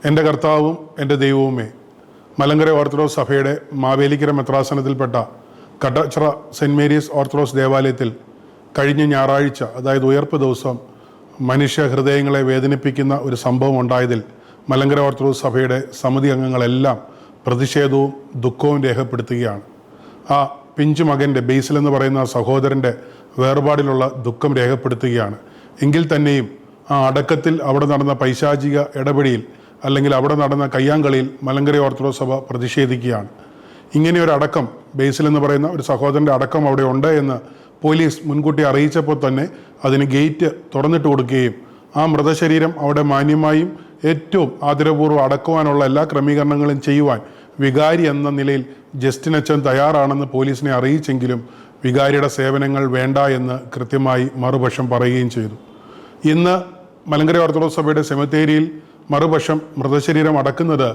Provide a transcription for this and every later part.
എൻ്റെ കർത്താവും എൻ്റെ ദൈവവുമേ, മലങ്കര ഓർത്തഡോക്സ് സഭയുടെ മാവേലിക്കര മെത്രാസനത്തിൽപ്പെട്ട കട്ടച്ചിറ സെൻറ്റ് മേരീസ് ഓർത്തഡോക്സ് ദേവാലയത്തിൽ കഴിഞ്ഞ ഞായറാഴ്ച, അതായത് ഉയർപ്പ് ദിവസം, മനുഷ്യ ഹൃദയങ്ങളെ വേദനിപ്പിക്കുന്ന ഒരു സംഭവം ഉണ്ടായതിൽ മലങ്കര ഓർത്തഡോക്സ് സഭയുടെ സമിതി അംഗങ്ങളെല്ലാം പ്രതിഷേധവും ദുഃഖവും രേഖപ്പെടുത്തുകയാണ്. ആ പിഞ്ചു മകൻ്റെ, ബേസിൽ എന്ന് പറയുന്ന സഹോദരൻ്റെ വേർപാടിലുള്ള ദുഃഖം രേഖപ്പെടുത്തുകയാണ്. എങ്കിൽ തന്നെയും ആ അടക്കത്തിൽ അവിടെ നടന്ന പൈശാചിക ഇടപെടിയിൽ അല്ലെങ്കിൽ അവിടെ നടന്ന കയ്യാങ്കളിയിൽ മലങ്കര ഓർത്തഡോക്സ് സഭ പ്രതിഷേധിക്കുകയാണ്. ഇങ്ങനെയൊരു അടക്കം, ബേസിൽ എന്ന് പറയുന്ന ഒരു സഹോദരൻ്റെ അടക്കം അവിടെ ഉണ്ട് എന്ന് പോലീസ് മുൻകൂട്ടി അറിയിച്ചപ്പോൾ തന്നെ അതിന് ഗേറ്റ് തുറന്നിട്ട് കൊടുക്കുകയും ആ മൃതശരീരം അവിടെ മാന്യമായും ഏറ്റവും ആദരപൂർവ്വം അടക്കുവാനുള്ള എല്ലാ ക്രമീകരണങ്ങളും ചെയ്യുവാൻ വികാരി എന്ന നിലയിൽ ജസ്റ്റിൻ അച്ഛൻ തയ്യാറാണെന്ന് പോലീസിനെ അറിയിച്ചെങ്കിലും വികാരിയുടെ സേവനങ്ങൾ വേണ്ട എന്ന് കൃത്യമായി മറുപക്ഷം പറയുകയും ചെയ്തു. ഇന്ന് മലങ്കര ഓർത്തഡോക്സ് സഭയുടെ സെമിത്തേരിയിൽ മറുപക്ഷം മൃതശരീരം അടക്കുന്നത്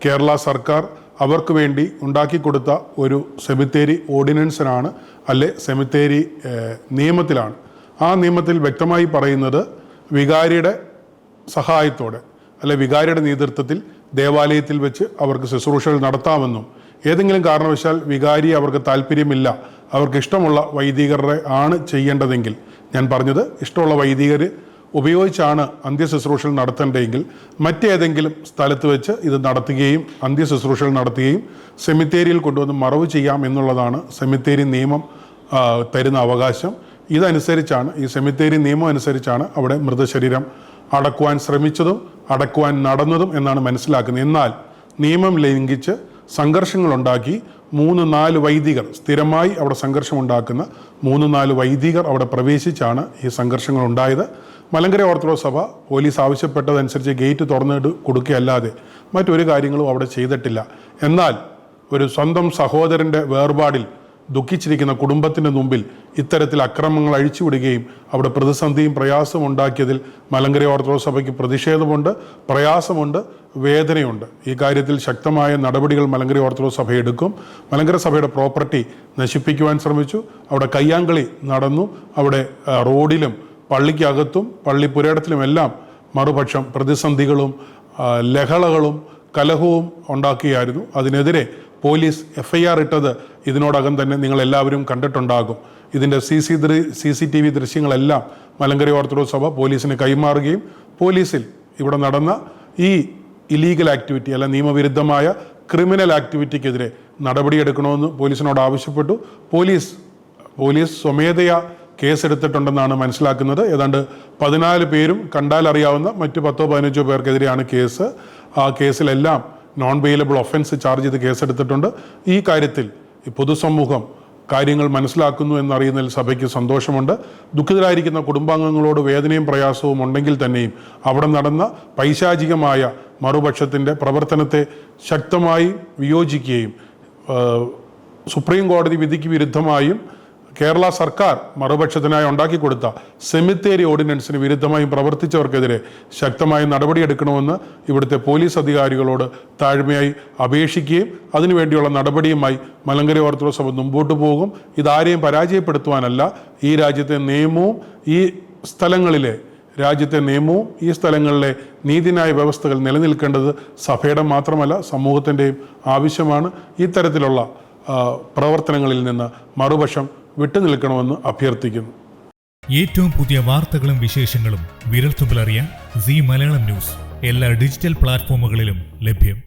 കേരള സർക്കാർ അവർക്ക് വേണ്ടി ഉണ്ടാക്കിക്കൊടുത്ത ഒരു സെമിത്തേരി ഓർഡിനൻസിനാണ്, അല്ലെ സെമിത്തേരി നിയമത്തിലാണ്. ആ നിയമത്തിൽ വ്യക്തമായി പറയുന്നത് വികാരിയുടെ സഹായത്തോടെ അല്ലെ വികാരിയുടെ നേതൃത്വത്തിൽ ദേവാലയത്തിൽ വെച്ച് അവർക്ക് ശുശ്രൂഷകൾ നടത്താമെന്നും ഏതെങ്കിലും കാരണവശാൽ വികാരി അവർക്ക് താല്പര്യമില്ല, അവർക്ക് ഇഷ്ടമുള്ള വൈദികരെ ആണ് ചെയ്യേണ്ടതെങ്കിൽ, ഞാൻ പറഞ്ഞത് ഇഷ്ടമുള്ള വൈദികർ ഉപയോഗിച്ചാണ് അന്ത്യശുശ്രൂഷകൾ നടത്തേണ്ടതെങ്കിൽ മറ്റേതെങ്കിലും സ്ഥലത്ത് വെച്ച് ഇത് നടത്തുകയും അന്ത്യശുശ്രൂഷകൾ നടത്തുകയും സെമിത്തേരിയിൽ കൊണ്ടുവന്ന് മറവ് ചെയ്യാം എന്നുള്ളതാണ് സെമിത്തേരി നിയമം തരുന്ന അവകാശം. ഇതനുസരിച്ചാണ്, ഈ സെമിത്തേരി നിയമം അനുസരിച്ചാണ് അവിടെ മൃതശരീരം അടക്കുവാൻ ശ്രമിച്ചതും അടക്കുവാൻ നടന്നതും എന്നാണ് മനസ്സിലാക്കുന്നത്. എന്നാൽ നിയമം ലംഘിച്ച് സംഘർഷങ്ങളുണ്ടാക്കി 3-4 വൈദികർ, സ്ഥിരമായി അവിടെ സംഘർഷമുണ്ടാക്കുന്ന 3-4 വൈദികർ അവിടെ പ്രവേശിച്ചാണ് ഈ സംഘർഷങ്ങൾ ഉണ്ടായത്. മലങ്കര ഓർത്തഡോക്സ് സഭ പോലീസ് ആവശ്യപ്പെട്ടതനുസരിച്ച് ഗേറ്റ് തുറന്നിട്ട് കൊടുക്കുകയല്ലാതെ മറ്റൊരു കാര്യങ്ങളും അവിടെ ചെയ്തിട്ടില്ല. എന്നാൽ ഒരു സ്വന്തം സഹോദരൻ്റെ വേർപാടിൽ ദുഃഖിച്ചിരിക്കുന്ന കുടുംബത്തിൻ്റെ മുമ്പിൽ ഇത്തരത്തിൽ അക്രമങ്ങൾ അഴിച്ചുവിടുകയും അവിടെ പ്രതിസന്ധിയും പ്രയാസവും ഉണ്ടാക്കിയതിൽ മലങ്കര ഓർത്തഡോക്സ് സഭയ്ക്ക് പ്രതിഷേധമുണ്ട്, പ്രയാസമുണ്ട്, വേദനയുണ്ട്. ഈ കാര്യത്തിൽ ശക്തമായ നടപടികൾ മലങ്കര ഓർത്തഡോക്സ് സഭ എടുക്കും. മലങ്കര സഭയുടെ പ്രോപ്പർട്ടി നശിപ്പിക്കുവാൻ ശ്രമിച്ചു, അവിടെ കയ്യാങ്കളി നടന്നു, അവിടെ റോഡിലും പള്ളിക്കകത്തും പള്ളിപ്പുരയിടത്തിലുമെല്ലാം മറുപക്ഷം പ്രതിസന്ധികളും ലഹളകളും കലഹവും ഉണ്ടാക്കുകയായിരുന്നു. അതിനെതിരെ പോലീസ് FIR ഇട്ടത് ഇതിനോടകം തന്നെ നിങ്ങളെല്ലാവരും കണ്ടിട്ടുണ്ടാകും. ഇതിൻ്റെ CCTV ദൃശ്യങ്ങളെല്ലാം മലങ്കര ഓർത്തഡോക്സ് സഭ പോലീസിന് കൈമാറുകയും പോലീസിൽ ഇവിടെ നടന്ന ഈ ഇല്ലീഗൽ ആക്ടിവിറ്റി അല്ല നിയമവിരുദ്ധമായ ക്രിമിനൽ ആക്ടിവിറ്റിക്കെതിരെ നടപടിയെടുക്കണമെന്ന് പോലീസിനോട് ആവശ്യപ്പെട്ടു. പോലീസ് സ്വമേധയാ കേസെടുത്തിട്ടുണ്ടെന്നാണ് മനസ്സിലാക്കുന്നത്. ഏതാണ്ട് 14 പേരും കണ്ടാൽ അറിയാവുന്ന മറ്റ് 10-15 പേർക്കെതിരെയാണ് കേസ്. ആ കേസിലെല്ലാം നോൺ ബെയിലബിൾ ഒഫൻസ് ചാർജ് ചെയ്ത് കേസെടുത്തിട്ടുണ്ട്. ഈ കാര്യത്തിൽ ഈ പൊതുസമൂഹം കാര്യങ്ങൾ മനസ്സിലാക്കുന്നു എന്നറിയുന്നതിൽ സഭയ്ക്ക് സന്തോഷമുണ്ട്. ദുഃഖിതരായിരിക്കുന്ന കുടുംബാംഗങ്ങളോട് വേദനയും പ്രയാസവും ഉണ്ടെങ്കിൽ തന്നെയും അവിടെ നടന്ന പൈശാചികമായ മറുപക്ഷത്തിൻ്റെ പ്രവർത്തനത്തെ ശക്തമായി വിയോജിക്കുകയും സുപ്രീം കോടതി വിധിക്ക് വിരുദ്ധമായും കേരള സർക്കാർ മറുപക്ഷത്തിനായി ഉണ്ടാക്കിക്കൊടുത്ത സെമിത്തേരി ഓർഡിനൻസിന് വിരുദ്ധമായും പ്രവർത്തിച്ചവർക്കെതിരെ ശക്തമായ നടപടിയെടുക്കണമെന്ന് ഇവിടുത്തെ പോലീസ് അധികാരികളോട് താഴ്മയായി അപേക്ഷിക്കുകയും അതിനുവേണ്ടിയുള്ള നടപടിയുമായി മലങ്കര ഓർത്തഡോക്സ് സഭ മുമ്പോട്ട് പോകും. ഇതാരെയും പരാജയപ്പെടുത്തുവാനല്ല, ഈ രാജ്യത്തെ നിയമവും ഈ സ്ഥലങ്ങളിലെ നീതിന്യായ വ്യവസ്ഥകൾ നിലനിൽക്കേണ്ടത് സഭയുടെ മാത്രമല്ല സമൂഹത്തിൻ്റെയും ആവശ്യമാണ്. ഇത്തരത്തിലുള്ള പ്രവർത്തനങ്ങളിൽ നിന്ന് മറുപക്ഷം വിട്ടുനിൽക്കണമെന്ന് അഭ്യർത്ഥിക്കുന്നു. ഏറ്റവും പുതിയ വാർത്തകളും വിശേഷങ്ങളും വിരൽത്തുമ്പിലറിയാൻ സീ മലയാളം ന്യൂസ് എല്ലാ ഡിജിറ്റൽ പ്ലാറ്റ്ഫോമുകളിലും ലഭ്യം.